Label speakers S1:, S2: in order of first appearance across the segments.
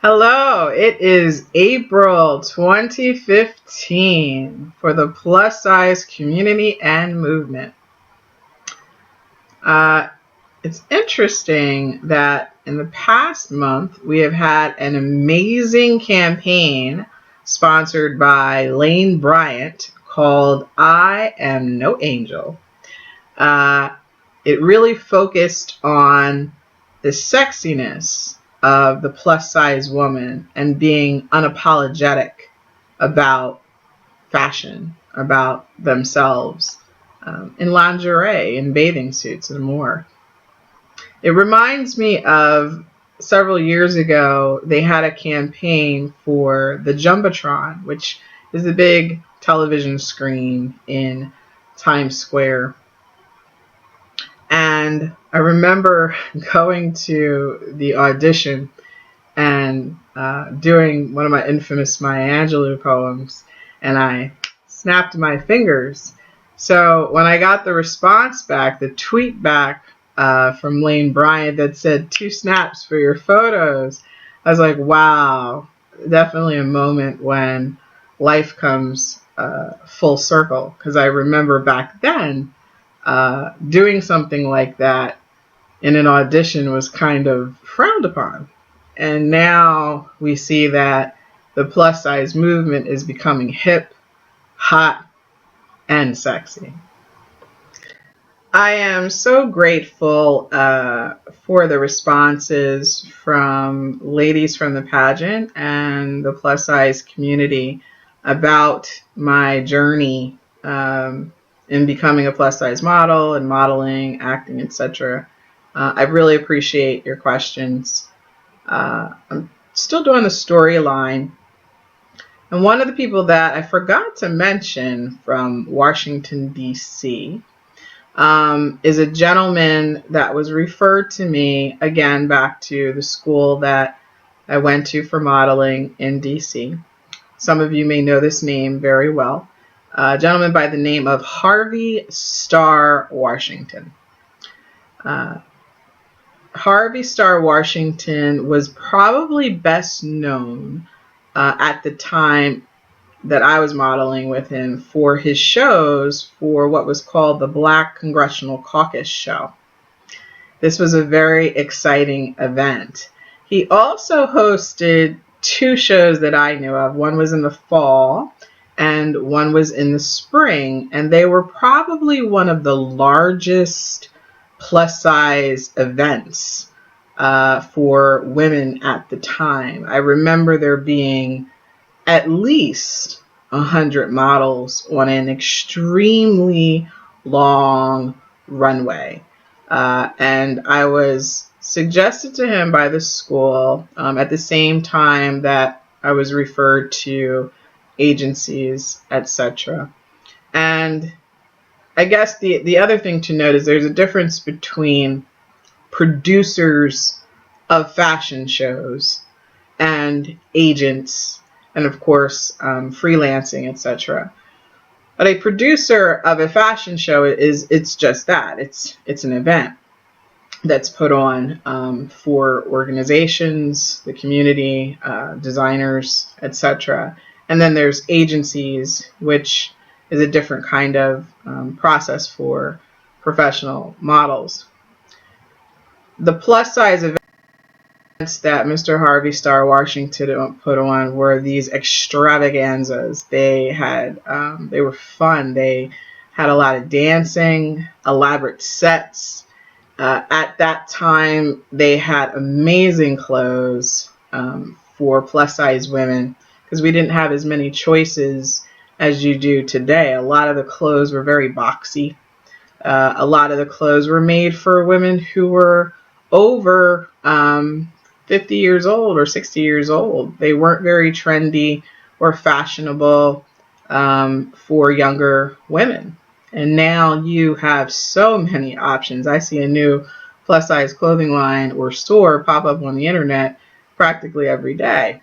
S1: Hello, it is April 2015 for the plus size community and movement. Uh, it's interesting that in the past month we have had an amazing campaign sponsored by Bryant called I Am No Angel. Uh, it really focused on the sexiness of the plus size woman and being unapologetic about fashion, about themselves, in lingerie, in bathing suits, and more. It reminds me of several years ago, they had a campaign for the Jumbotron, which is the big television screen in Times Square. And I remember going to the audition and doing one of my infamous Maya Angelou poems, and I snapped my fingers. So when I got the response back, the tweet back from Lane Bryant that said 2 snaps for your photos, I was like, wow, definitely a moment when life comes full circle. Because I remember back then doing something like that in an audition was kind of frowned upon. And now we see that the plus size movement is becoming hip, hot, and sexy. I am so grateful for the responses from ladies from the pageant and the plus size community about my journey in becoming a plus size model and modeling, acting, etc. I really appreciate your questions. I'm still doing the storyline. And one of the people that I forgot to mention from Washington, D.C., is a gentleman that was referred to me, again, back to the school that I went to for modeling in D.C. Some of you may know this name very well. A gentleman by the name of Harvey Starr Washington. Harvey Starr Washington was probably best known at the time that I was modeling with him for his shows for what was called the Black Congressional Caucus show. This was a very exciting event. He also hosted 2 shows that I knew of. One was in the fall and one was in the spring, and they were probably one of the largest plus size events for women at the time. I remember there being at least 100 models on an extremely long runway. And I was suggested to him by the school at the same time that I was referred to agencies, etc. And I guess the other thing to note is there's a difference between producers of fashion shows and agents and, of course, freelancing, etc. But a producer of a fashion show it's just that. It's an event that's put on for organizations, the community, designers, etc. And then there's agencies, which is a different kind of process for professional models. The plus size events that Mr. Harvey Starr Washington put on were these extravaganzas. They were fun. They had a lot of dancing, elaborate sets. At that time, they had amazing clothes for plus size women because we didn't have as many choices as you do today. A lot of the clothes were very boxy. A lot of the clothes were made for women who were over 50 years old or 60 years old. They weren't very trendy or fashionable for younger women. And now you have so many options. I see a new plus size clothing line or store pop up on the internet practically every day.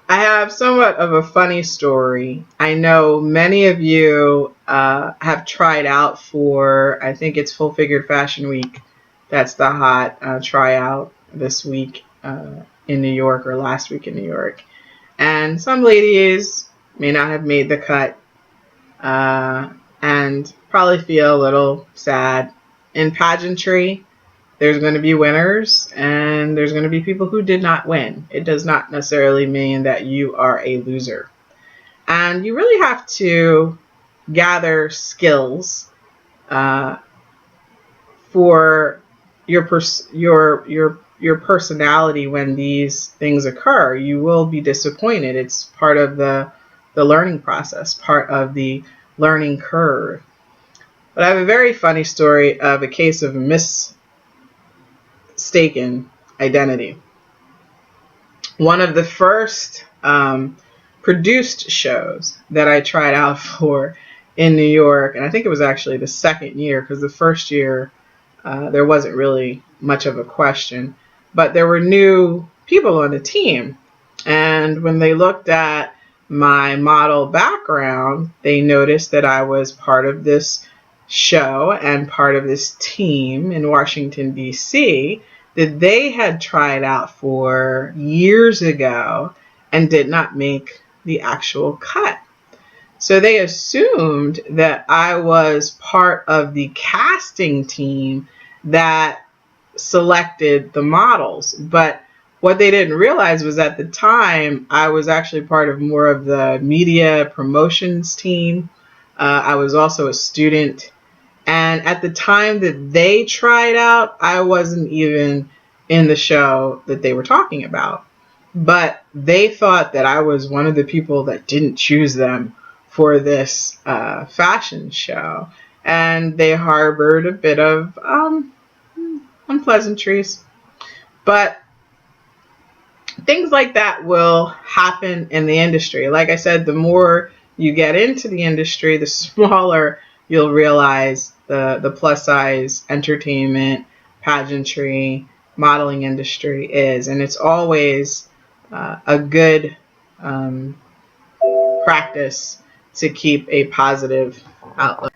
S1: I have somewhat of a funny story. I know many of you have tried out for, I think it's Full Figured Fashion Week. That's the hot tryout this week in New York, or last week in New York. And some ladies may not have made the cut and probably feel a little sad. In pageantry, there's going to be winners and there's going to be people who did not win. It does not necessarily mean that you are a loser. And you really have to gather skills for your personality when these things occur. You will be disappointed. It's part of the learning process, part of the learning curve. But I have a very funny story of a case of mistaken identity. One of the first produced shows that I tried out for in New York, and I think it was actually the second year, because the first year there wasn't really much of a question, but there were new people on the team. And when they looked at my model background, they noticed that I was part of this show and part of this team in Washington, D.C., that they had tried out for years ago and did not make the actual cut. So they assumed that I was part of the casting team that selected the models. But what they didn't realize was at the time, I was actually part of more of the media promotions team. I was also a student. And at the time that they tried out, I wasn't even in the show that they were talking about. But they thought that I was one of the people that didn't choose them for this fashion show. And they harbored a bit of unpleasantries. But things like that will happen in the industry. Like I said, the more you get into the industry, the smaller you'll realize the plus size entertainment, pageantry, modeling industry is. And it's always a good practice to keep a positive outlook.